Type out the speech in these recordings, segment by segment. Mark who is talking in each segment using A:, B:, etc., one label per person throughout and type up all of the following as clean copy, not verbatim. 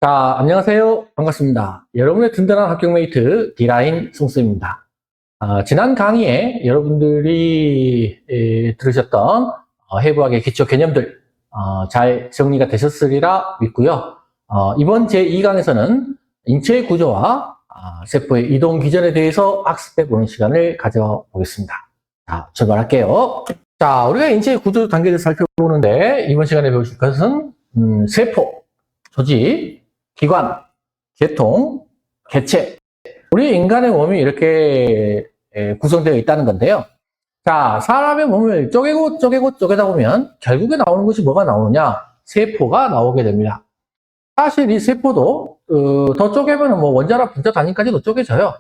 A: 자, 안녕하세요. 반갑습니다. 여러분의 든든한 학교메이트 D라인 승수입니다. 지난 강의에 여러분들이 들으셨던 해부학의 기초 개념들 잘 정리가 되셨으리라 믿고요. 이번 제2강에서는 인체의 구조와 세포의 이동 기전에 대해서 학습해보는 시간을 가져보겠습니다. 자, 출발할게요. 자, 우리가 인체의 구조 단계를 살펴보는데 이번 시간에 배우실 것은 세포, 조직, 기관, 계통, 개체. 우리 인간의 몸이 이렇게 구성되어 있다는 건데요. 자, 사람의 몸을 쪼개다 보면 결국에 나오는 것이 뭐가 나오느냐? 세포가 나오게 됩니다. 사실 이 세포도 더 쪼개면 뭐 원자나 분자 단위까지도 쪼개져요.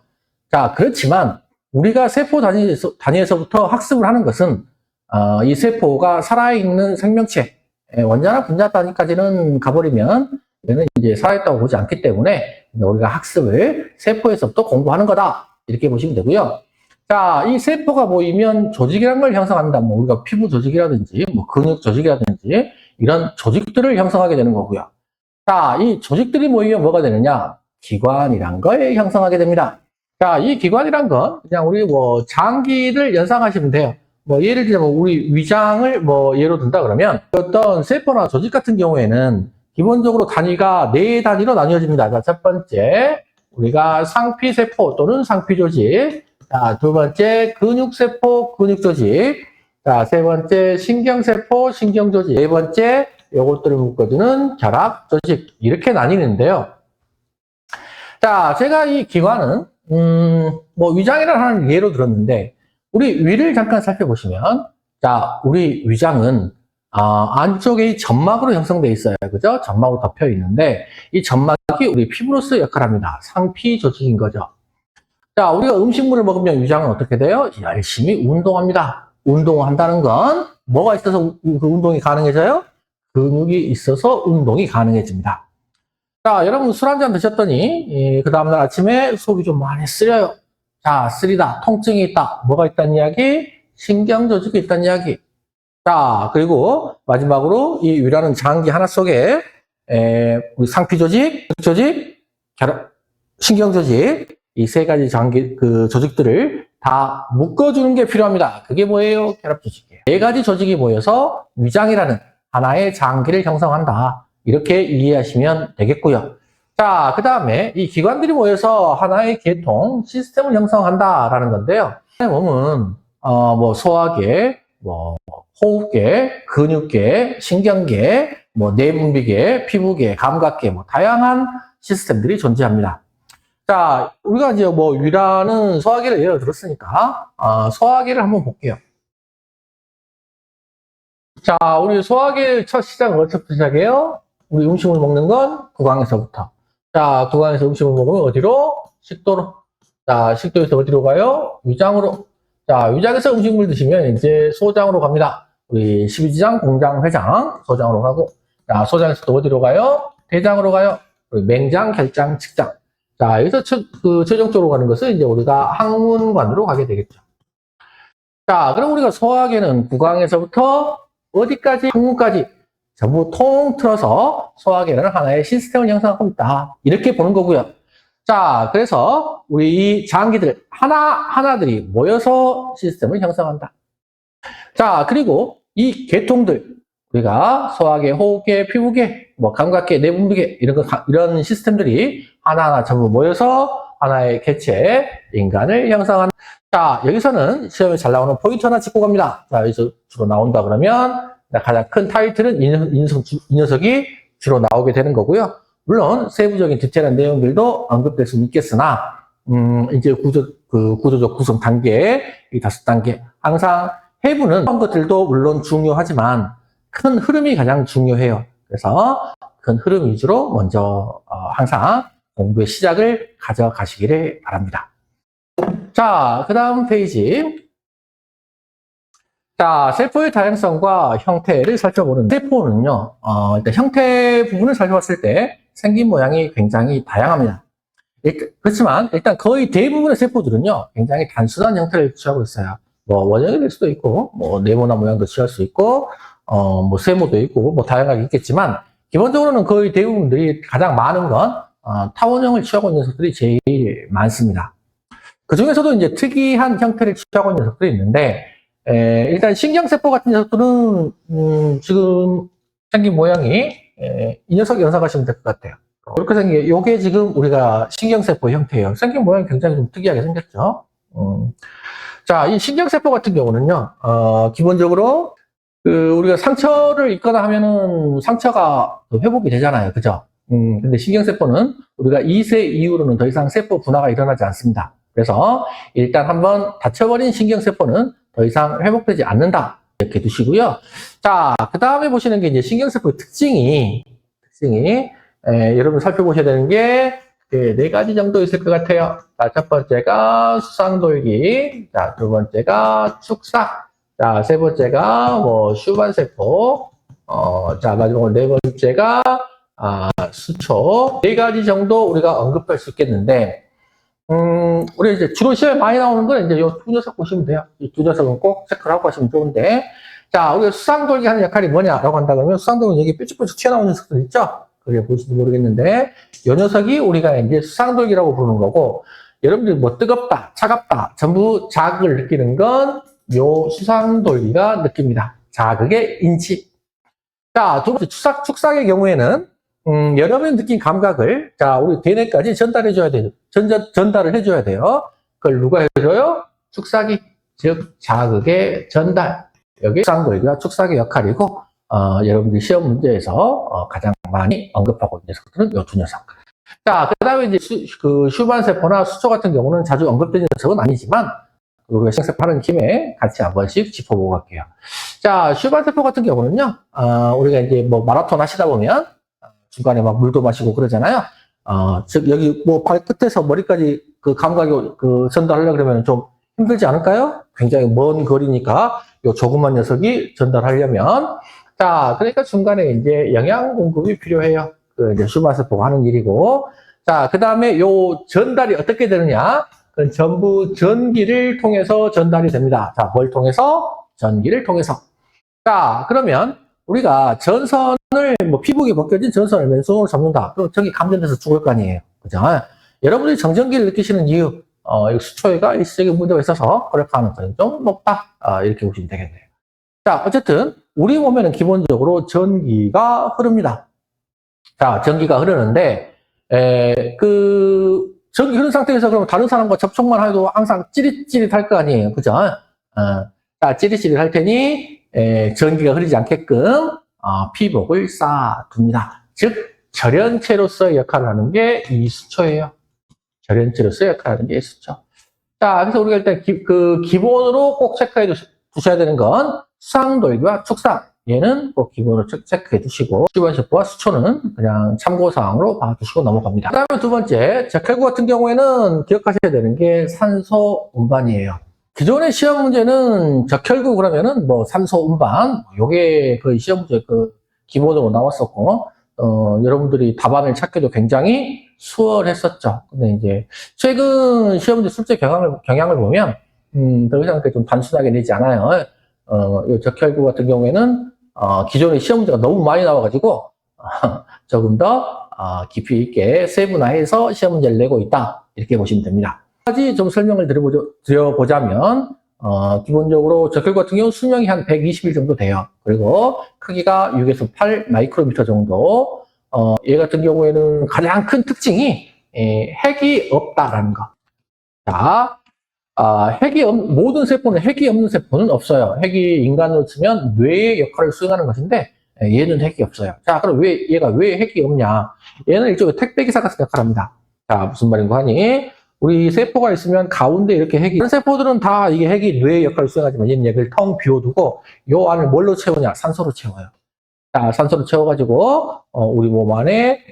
A: 자, 그렇지만 우리가 세포 단위에서부터 학습을 하는 것은 이 세포가 살아있는 생명체, 원자나 분자 단위까지는 가버리면 얘는 이제 살아있다고 보지 않기 때문에 우리가 학습을 세포에서부터 공부하는 거다. 이렇게 보시면 되고요. 자, 이 세포가 모이면 조직이라는 걸 형성합니다. 뭐 우리가 피부 조직이라든지 뭐 근육 조직이라든지 이런 조직들을 형성하게 되는 거고요. 자, 이 조직들이 모이면 뭐가 되느냐? 기관이란 걸 형성하게 됩니다. 자, 이 기관이란 건 그냥 우리 뭐 장기를 연상하시면 돼요. 뭐 예를 들면 우리 위장을 뭐 예로 든다 그러면 어떤 세포나 조직 같은 경우에는 기본적으로 단위가 4단위로 나뉘어집니다. 자, 첫 번째, 우리가 상피세포 또는 상피조직. 자, 두 번째, 근육세포, 근육조직. 자, 세 번째, 신경세포, 신경조직. 네 번째, 요것들을 묶어주는 결합조직. 이렇게 나뉘는데요. 자, 제가 이 기관은, 뭐, 위장이라는 하나를 예로 들었는데, 우리 위를 잠깐 살펴보시면, 자, 우리 위장은 안쪽에 점막으로 형성되어 있어요. 그죠? 점막으로 덮여 있는데, 이 점막이 우리 피부로서 역할을 합니다. 상피 조직인 거죠. 자, 우리가 음식물을 먹으면 위장은 어떻게 돼요? 열심히 운동합니다. 운동을 한다는 건 뭐가 있어서 그 운동이 가능해져요? 근육이 있어서 운동이 가능해집니다. 자, 여러분 술 한잔 드셨더니, 그 다음날 아침에 속이 좀 많이 쓰려요. 자, 쓰리다. 통증이 있다. 뭐가 있다는 이야기? 신경조직이 있다는 이야기. 자, 그리고 마지막으로 이 위라는 장기 하나 속에 우리 상피조직, 신경조직 이 세 가지 장기 조직들을 다 묶어주는 게 필요합니다. 그게 뭐예요? 결합조직이에요. 네 가지 조직이 모여서 위장이라는 하나의 장기를 형성한다. 이렇게 이해하시면 되겠고요. 자, 그 다음에 이 기관들이 모여서 하나의 계통 시스템을 형성한다라는 건데요. 몸은 뭐 소화계, 뭐 호흡계, 근육계, 신경계, 뭐 내분비계, 피부계, 감각계, 뭐 다양한 시스템들이 존재합니다. 자, 우리가 이제 뭐 위라는 소화계를 예를 들었으니까 소화계를 한번 볼게요. 자, 우리 소화계 첫 시작은 어디서부터 시작해요? 우리 음식을 먹는 건 구강에서부터. 자, 구강에서 음식을 먹으면 어디로? 식도로. 자, 식도에서 어디로 가요? 위장으로. 자, 위장에서 음식물 드시면 이제 소장으로 갑니다. 우리 십이지장, 공장, 회장, 소장으로 가고. 자, 소장에서 또 어디로 가요? 대장으로 가요. 우리 맹장, 결장, 측장. 자, 여기서 최종적으로 가는 것은 이제 우리가 항문관으로 가게 되겠죠. 자, 그럼 우리가 소화계는 구강에서부터 어디까지? 항문까지 전부 통틀어서 소화계는 하나의 시스템을 형성하고 있다. 이렇게 보는 거고요. 자, 그래서 우리 이 장기들 하나들이 모여서 시스템을 형성한다. 자, 그리고 이 계통들 우리가 소화계, 호흡계, 피부계, 뭐 감각계, 내분비계 이런 시스템들이 하나하나 전부 모여서 하나의 개체, 인간을 형성한다. 자, 여기서는 시험에 잘 나오는 포인트 하나 짚고 갑니다. 자, 여기서 주로 나온다 그러면 가장 큰 타이틀은 이 녀석이 주로 나오게 되는 거고요. 물론 세부적인 디테일한 내용들도 언급될 수는 있겠으나 이제 구조적 구성 단계, 이 5단계 항상 해부는 그런 것들도 물론 중요하지만 큰 흐름이 가장 중요해요. 그래서 큰 흐름 위주로 먼저 항상 공부의 시작을 가져가시기를 바랍니다. 자, 그 다음 페이지. 자, 세포의 다양성과 형태를 살펴보는데 세포는요, 일단 형태 부분을 살펴봤을 때 생긴 모양이 굉장히 다양합니다. 그렇지만 일단 거의 대부분의 세포들은요, 굉장히 단순한 형태를 취하고 있어요. 뭐 원형이 될 수도 있고, 뭐 네모난 모양도 취할 수 있고, 뭐 세모도 있고, 뭐 다양하게 있겠지만 기본적으로는 거의 대부분들이 가장 많은 건 타원형을 취하고 있는 녀석들이 제일 많습니다. 그 중에서도 이제 특이한 형태를 취하고 있는 녀석들이 있는데, 일단 신경세포 같은 녀석들은 지금 생긴 모양이 이 녀석 연상하시면 될 것 같아요. 이렇게 생긴 게 이게 지금 우리가 신경세포 형태예요. 생긴 모양이 굉장히 좀 특이하게 생겼죠. 자, 이 신경세포 같은 경우는요, 기본적으로 우리가 상처를 입거나 하면은 상처가 회복이 되잖아요. 그죠? 근데 신경세포는 우리가 2세 이후로는 더 이상 세포 분화가 일어나지 않습니다. 그래서 일단 한번 다쳐버린 신경세포는 더 이상 회복되지 않는다. 이렇게 두시고요. 자, 그 다음에 보시는 게 이제 신경세포의 특징이, 여러분 살펴보셔야 되는 게, 네 가지 정도 있을 것 같아요. 자, 첫 번째가 수상돌기. 자, 두 번째가 축삭. 자, 세 번째가 슈반세포. 자, 마지막으로 네 번째가 수초. 네 가지 정도 우리가 언급할 수 있겠는데, 우리 이제 주로 시험에 많이 나오는 건 이제 요 두 녀석 보시면 돼요. 이 두 녀석은 꼭 체크를 하고 가시면 좋은데, 자, 우리가 수상돌기 하는 역할이 뭐냐라고 한다 그러면, 수상돌기는 여기 뾰족뾰족 튀어나오는 녀석들 있죠? 그게 보실지 모르겠는데, 요 녀석이 우리가 이제 수상돌기라고 부르는 거고, 여러분들이 뭐 뜨겁다, 차갑다, 전부 자극을 느끼는 건 요 수상돌기가 느낍니다. 자극의 인지. 자, 두 번째 축삭의 경우에는, 여러분이 느낀 감각을, 자, 우리 대뇌까지 전달해줘야 돼요. 전달을 해줘야 돼요. 그걸 누가 해줘요? 축삭이. 즉, 자극의 전달. 여기 수상돌기가 축삭의 역할이고, 여러분들이 시험 문제에서 가장 많이 언급하고 있는 녀석들은 요 두 녀석. 자, 그 다음에 이제 슈반세포나 수초 같은 경우는 자주 언급되는 녀석은 아니지만, 우리가 신경세포 하는 김에 같이 한 번씩 짚어보고 갈게요. 자, 슈반세포 같은 경우는요, 우리가 이제 뭐 마라톤 하시다 보면, 중간에 막 물도 마시고 그러잖아요. 즉, 여기 뭐 발끝에서 머리까지 그 감각이 전달하려고 그러면 좀 힘들지 않을까요? 굉장히 먼 거리니까, 요 조그만 녀석이 전달하려면, 자, 그러니까 중간에 이제 영양 공급이 필요해요. 그 이제 슈반세포가 하는 일이고. 자, 그 다음에 요 전달이 어떻게 되느냐? 그건 전부 전기를 통해서 전달이 됩니다. 자, 뭘 통해서? 전기를 통해서. 자, 그러면 우리가 전선을, 피부에 벗겨진 전선을 맨손으로 잡는다. 그럼 전기 감전돼서 죽을 거 아니에요. 그죠? 여러분들이 정전기를 느끼시는 이유, 수초에가 일시적인 문제가 있어서 그럴 가능성이 좀 높다. 이렇게 보시면 되겠네요. 자, 어쨌든 우리 몸에는 기본적으로 전기가 흐릅니다. 자, 전기가 흐르는데, 전기 흐른 상태에서 그럼 다른 사람과 접촉만 해도 항상 찌릿찌릿할 거 아니에요. 그죠? 자, 찌릿찌릿할 테니, 전기가 흐르지 않게끔, 피복을 쌓아둡니다. 즉, 절연체로서의 역할을 하는 게 이 수초예요. 절연체로서의 역할을 하는 게 이 수초. 자, 그래서 우리가 일단 기본으로 꼭 체크해 두셔야 되는 건 수상돌기와 축삭. 얘는 꼭 기본으로 체크해 두시고, 슈반세포와 수초는 그냥 참고사항으로 봐두시고 넘어갑니다. 그 다음에 두 번째, 적혈구 같은 경우에는 기억하셔야 되는 게 산소 운반이에요. 기존의 시험 문제는 적혈구 그러면은 산소 운반, 요게 거의 시험 문제 기본으로 나왔었고, 여러분들이 답안을 찾기도 굉장히 수월했었죠. 근데 이제 최근 시험 문제 출제 경향을 보면, 더 이상 좀 단순하게 내지 않아요. 요 적혈구 같은 경우에는 기존의 시험 문제가 너무 많이 나와가지고 조금 더 깊이 있게 세분화해서 시험 문제를 내고 있다 이렇게 보시면 됩니다. 한 가지 좀 설명을 드려보자면 기본적으로 적혈구 같은 경우 수명이 한 120일 정도 돼요. 그리고 크기가 6에서 8 마이크로미터 정도. 얘 같은 경우에는 가장 큰 특징이 핵이 없다라는 거. 자. 모든 세포는 핵이 없는 세포는 없어요. 핵이 인간으로 치면 뇌의 역할을 수행하는 것인데, 얘는 핵이 없어요. 자, 그럼 얘가 왜 핵이 없냐? 얘는 일종의 택배기사 같은 역할을 합니다. 자, 무슨 말인가 하니, 우리 세포가 있으면 가운데 이렇게 다른 세포들은 다 이게 핵이 뇌의 역할을 수행하지만 얘는 얘를 텅 비워두고, 요 안을 뭘로 채우냐? 산소로 채워요. 자, 산소로 채워가지고, 우리 몸 안에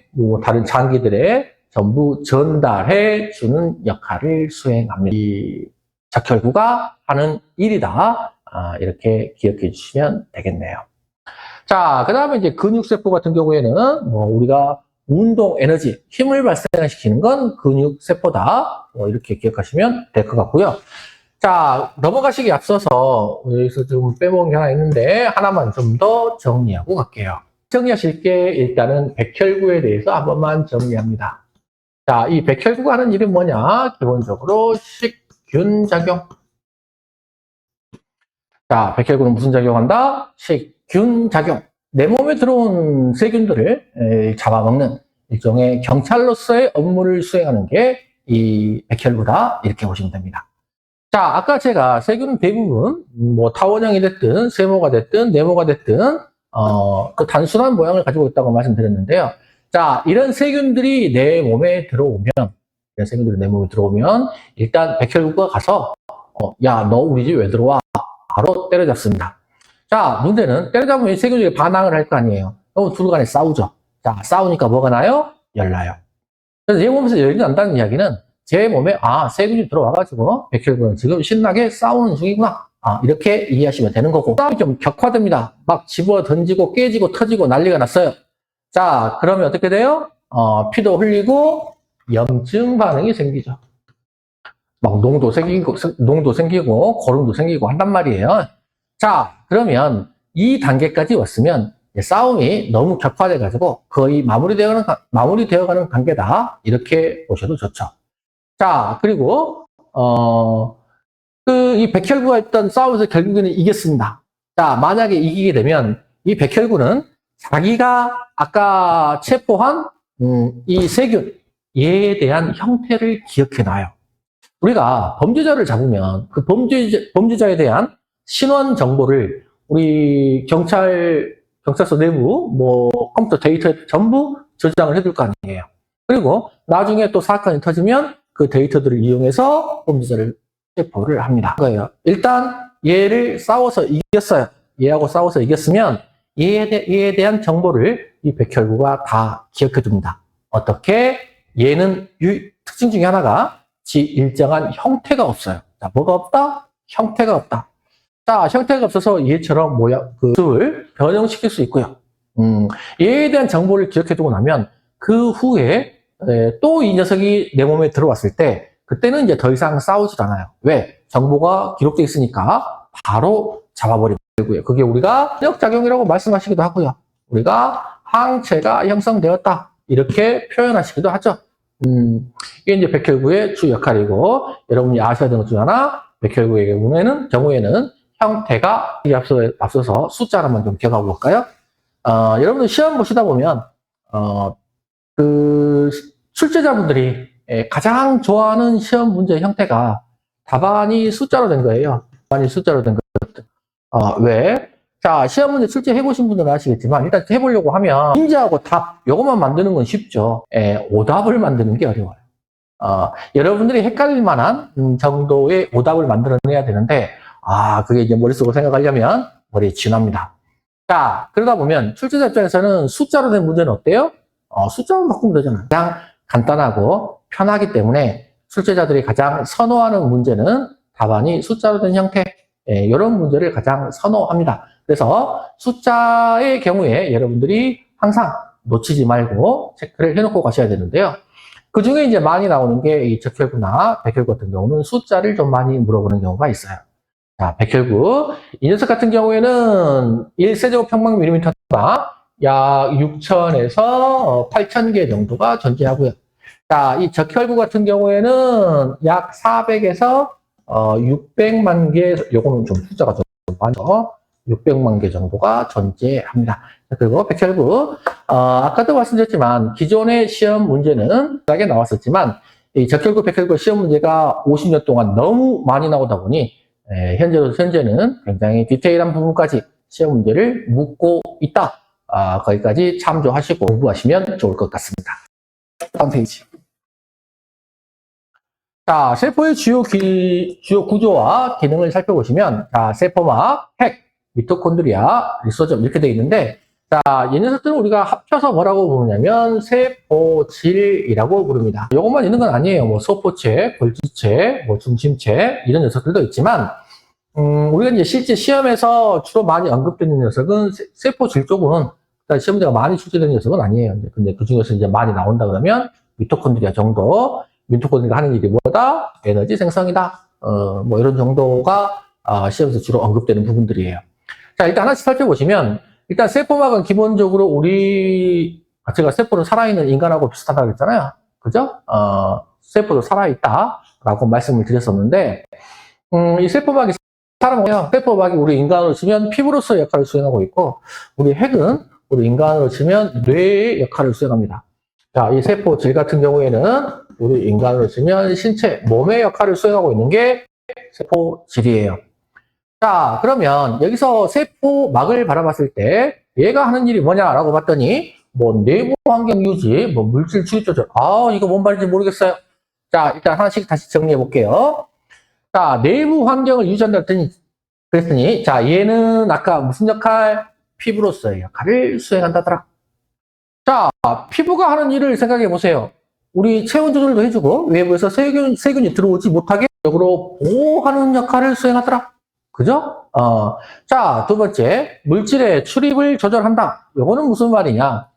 A: 다른 장기들에 전부 전달해 주는 역할을 수행합니다. 이 적혈구가 하는 일이다. 이렇게 기억해 주시면 되겠네요. 자, 그 다음에 이제 근육세포 같은 경우에는 우리가 운동 에너지, 힘을 발생시키는 건 근육세포다. 이렇게 기억하시면 될 것 같고요. 자, 넘어가시기 앞서서 여기서 좀 빼먹은 게 하나 있는데 하나만 좀 더 정리하고 갈게요. 정리하실 게 일단은 백혈구에 대해서 한 번만 정리합니다. 자, 이 백혈구가 하는 일은 뭐냐? 기본적으로 식균작용. 자, 백혈구는 무슨 작용한다? 식균작용. 내 몸에 들어온 세균들을 잡아먹는 일종의 경찰로서의 업무를 수행하는 게 이 백혈구다. 이렇게 보시면 됩니다. 자, 아까 제가 세균은 대부분 뭐 타원형이 됐든 세모가 됐든 네모가 됐든 그 단순한 모양을 가지고 있다고 말씀드렸는데요. 자, 이런 세균들이 내 몸에 들어오면 일단 백혈구가 가서 야, 너 우리 집 왜 들어와? 바로 때려잡습니다. 자, 문제는 때려잡으면 세균들이 반항을 할 거 아니에요. 그럼 둘 간에 싸우죠. 자, 싸우니까 뭐가 나요? 열나요. 그래서 내 몸에서 열이 난다는 이야기는 제 몸에 세균이 들어와가지고 백혈구는 지금 신나게 싸우는 중이구나. 이렇게 이해하시면 되는 거고, 싸움이 좀 격화됩니다. 막 집어 던지고 깨지고 터지고 난리가 났어요. 자, 그러면 어떻게 돼요? 피도 흘리고 염증 반응이 생기죠. 막 농도 생기고 고름도 생기고 한단 말이에요. 자, 그러면 이 단계까지 왔으면 싸움이 너무 격화돼가지고 거의 마무리되어가는 단계다. 이렇게 보셔도 좋죠. 자, 그리고 이 백혈구가 있던 싸움에서 결국에는 이겼습니다. 자, 만약에 이기게 되면 이 백혈구는 자기가 아까 체포한 이 세균, 얘에 대한 형태를 기억해놔요. 우리가 범죄자를 잡으면 그 범죄자에 대한 신원 정보를 우리 경찰서 내부 컴퓨터 데이터에 전부 저장을 해둘 거 아니에요. 그리고 나중에 또 사건이 터지면 그 데이터들을 이용해서 범죄자를 체포를 합니다. 그거예요. 일단 얘를 싸워서 이겼어요. 얘하고 싸워서 이겼으면 얘에 대한 정보를 이 백혈구가 다 기억해 둡니다. 어떻게? 얘는 특징 중에 하나가 일정한 형태가 없어요. 자, 뭐가 없다? 형태가 없다. 자, 형태가 없어서 얘처럼 모습을 변형시킬 수 있고요. 얘에 대한 정보를 기억해 두고 나면 그 후에 또 이 녀석이 내 몸에 들어왔을 때 그때는 이제 더 이상 싸우질 않아요. 왜? 정보가 기록되어 있으니까 바로 잡아버리고요. 그게 우리가 면역작용이라고 말씀하시기도 하고요. 우리가 항체가 형성되었다. 이렇게 표현하시기도 하죠. 이게 이제 백혈구의 주 역할이고, 여러분이 아셔야 되는 것 중 하나, 백혈구의 경우에는 형태가 앞서서 숫자 하나만 좀 기억하고 볼까요? 여러분들 시험 보시다 보면 출제자분들이 가장 좋아하는 시험 문제의 형태가 답안이 숫자로 된 거예요. 답안이 숫자로 된 것들. 왜? 자, 시험 문제 출제해보신 분들은 아시겠지만, 일단 해보려고 하면, 문제하고 답, 요것만 만드는 건 쉽죠. 오답을 만드는 게 어려워요. 여러분들이 헷갈릴 만한 정도의 오답을 만들어내야 되는데, 그게 이제 머릿속으로 생각하려면 머리에 쥐납니다. 자, 그러다 보면 출제자 입장에서는 숫자로 된 문제는 어때요? 숫자만 바꾸면 되잖아요. 가장 간단하고 편하기 때문에 출제자들이 가장 선호하는 문제는 답안이 숫자로 된 형태, 이런 문제를 가장 선호합니다. 그래서 숫자의 경우에 여러분들이 항상 놓치지 말고 체크를 해놓고 가셔야 되는데요. 그 중에 이제 많이 나오는 게 이 적혈구나 백혈구 같은 경우는 숫자를 좀 많이 물어보는 경우가 있어요. 자, 백혈구. 이 녀석 같은 경우에는 1세제곱평방밀리미터가 약 6,000에서 8,000개 정도가 존재하고요. 자, 이 적혈구 같은 경우에는 약 400에서 600만 개, 요거는 좀 숫자가 좀 많죠. 600만 개 정도가 존재합니다. 그리고 백혈구, 아까도 말씀드렸지만 기존의 시험 문제는 하게 나왔었지만 이 적혈구, 백혈구 시험 문제가 50년 동안 너무 많이 나오다 보니 현재는 굉장히 디테일한 부분까지 시험 문제를 묻고 있다. 거기까지 참조하시고 공부하시면 좋을 것 같습니다. 다음 페이지. 자, 세포의 주요 구조와 기능을 살펴보시면, 자, 세포막, 핵, 미토콘드리아, 리소점 이렇게 되어 있는데, 자, 이 녀석들은 우리가 합쳐서 뭐라고 부르냐면 세포질이라고 부릅니다. 이것만 있는 건 아니에요. 뭐 소포체, 골지체, 뭐 중심체 이런 녀석들도 있지만, 우리가 이제 실제 시험에서 주로 많이 언급되는 녀석은 세포질 쪽은 시험 문제가 많이 출제되는 녀석은 아니에요. 근데 그 중에서 이제 많이 나온다 그러면 미토콘드리아 정도. 미토콘드리아가 하는 일이 뭐다? 에너지 생성이다. 뭐 이런 정도가 시험에서 주로 언급되는 부분들이에요. 자, 일단 하나씩 살펴보시면 일단 세포막은 기본적으로 제가 세포는 살아있는 인간하고 비슷하다고 했잖아요. 그죠? 세포도 살아있다라고 말씀을 드렸었는데, 이 세포막이 사람이에요. 세포막이 우리 인간으로 치면 피부로서의 역할을 수행하고 있고, 우리 핵은 우리 인간으로 치면 뇌의 역할을 수행합니다. 자, 이 세포질 같은 경우에는 우리 인간으로 치면 신체, 몸의 역할을 수행하고 있는 게 세포질이에요. 자, 그러면 여기서 세포막을 바라봤을 때 얘가 하는 일이 뭐냐라고 봤더니 뭐 내부 환경 유지, 뭐 물질 추입 조절. 이거 뭔 말인지 모르겠어요. 자, 일단 하나씩 다시 정리해 볼게요. 자, 내부 환경을 유지한다 그랬더니 자, 얘는 아까 무슨 역할? 피부로서의 역할을 수행한다더라. 자, 피부가 하는 일을 생각해 보세요. 우리 체온 조절도 해주고 외부에서 세균이 들어오지 못하게 적으로 보호하는 역할을 수행하더라. 그죠? 자, 두 번째, 물질의 출입을 조절한다. 요거는 무슨 말이냐?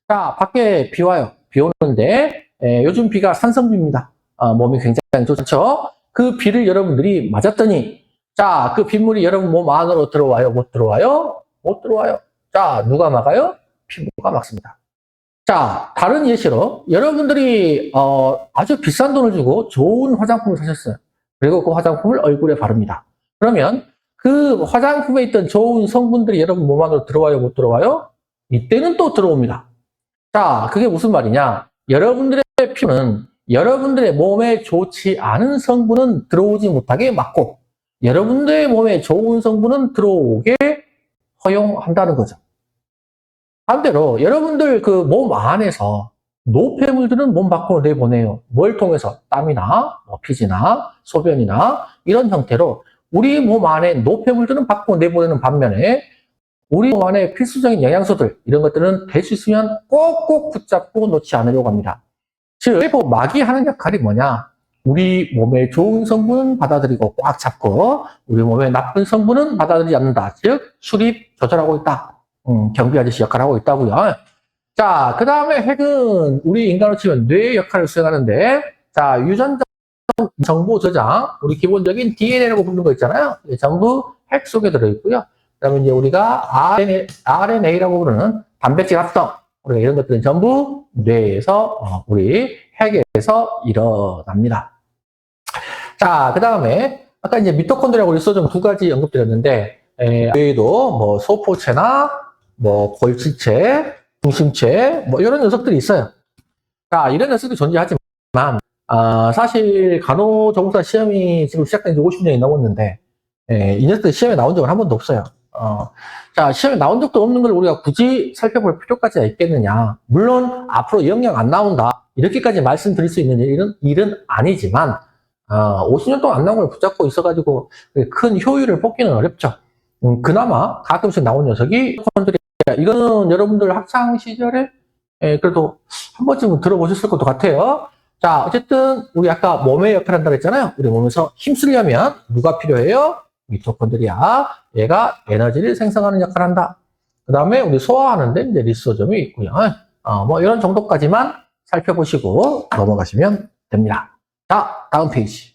A: 자, 밖에 비 와요. 비 오는데, 요즘 비가 산성비입니다. 몸이 굉장히 좋죠? 그 비를 여러분들이 맞았더니, 자, 그 빗물이 여러분 몸 안으로 들어와요? 못 들어와요? 못 들어와요. 자, 누가 막아요? 피부가 막습니다. 자, 다른 예시로, 여러분들이, 아주 비싼 돈을 주고 좋은 화장품을 사셨어요. 그리고 그 화장품을 얼굴에 바릅니다. 그러면 그 화장품에 있던 좋은 성분들이 여러분 몸 안으로 들어와요? 못 들어와요? 이때는 또 들어옵니다. 자, 그게 무슨 말이냐? 여러분들의 피부는 여러분들의 몸에 좋지 않은 성분은 들어오지 못하게 막고 여러분들의 몸에 좋은 성분은 들어오게 허용한다는 거죠. 반대로 여러분들 그 몸 안에서 노폐물들은 몸 밖으로 내보내요. 뭘 통해서? 땀이나 피지나 소변이나 이런 형태로 우리 몸 안에 노폐물들은 밖으로 내보내는 반면에 우리 몸 안에 필수적인 영양소들 이런 것들은 될 수 있으면 꼭꼭 붙잡고 놓지 않으려고 합니다. 즉 세포막이 하는 역할이 뭐냐? 우리 몸에 좋은 성분은 받아들이고 꽉 잡고 우리 몸에 나쁜 성분은 받아들이지 않는다. 즉 출입 조절하고 있다. 경비 아저씨 역할을 하고 있다고요. 자, 그 다음에 핵은 우리 인간으로 치면 뇌의 역할을 수행하는데 자, 유전자 정보 저장, 우리 기본적인 DNA라고 부르는 거 있잖아요. 전부 핵 속에 들어있고요. 그 다음에 이제 우리가 RNA라고 부르는 단백질 합성, 우리가 이런 것들은 전부 뇌에서, 우리 핵에서 일어납니다. 자, 그 다음에 아까 이제 미토콘드리아하고 리소좀 두 가지 언급드렸는데, 뇌에도 뭐 소포체나 뭐 골지체, 중심체, 뭐 이런 녀석들이 있어요. 자, 이런 녀석들이 존재하지만, 사실 간호조무사 시험이 지금 시작된 지 50년이 넘었는데 이 녀석들 시험에 나온 적은 한 번도 없어요. 자, 시험에 나온 적도 없는 걸 우리가 굳이 살펴볼 필요까지가 있겠느냐. 물론 앞으로 영영 안 나온다 이렇게까지 말씀드릴 수 있는 일은 아니지만 50년 동안 안 나온 걸 붙잡고 있어가지고 큰 효율을 뽑기는 어렵죠. 그나마 가끔씩 나온 녀석이 이거는 여러분들 학창 시절에 그래도 한 번쯤은 들어보셨을 것도 같아요. 자, 어쨌든 우리 아까 몸의 역할을 한다고 했잖아요. 우리 몸에서 힘쓰려면 누가 필요해요? 미토콘드리아. 얘가 에너지를 생성하는 역할을 한다. 그 다음에 우리 소화하는데 이제 리소점이 있고요. 뭐 이런 정도까지만 살펴보시고 넘어가시면 됩니다. 자, 다음 페이지.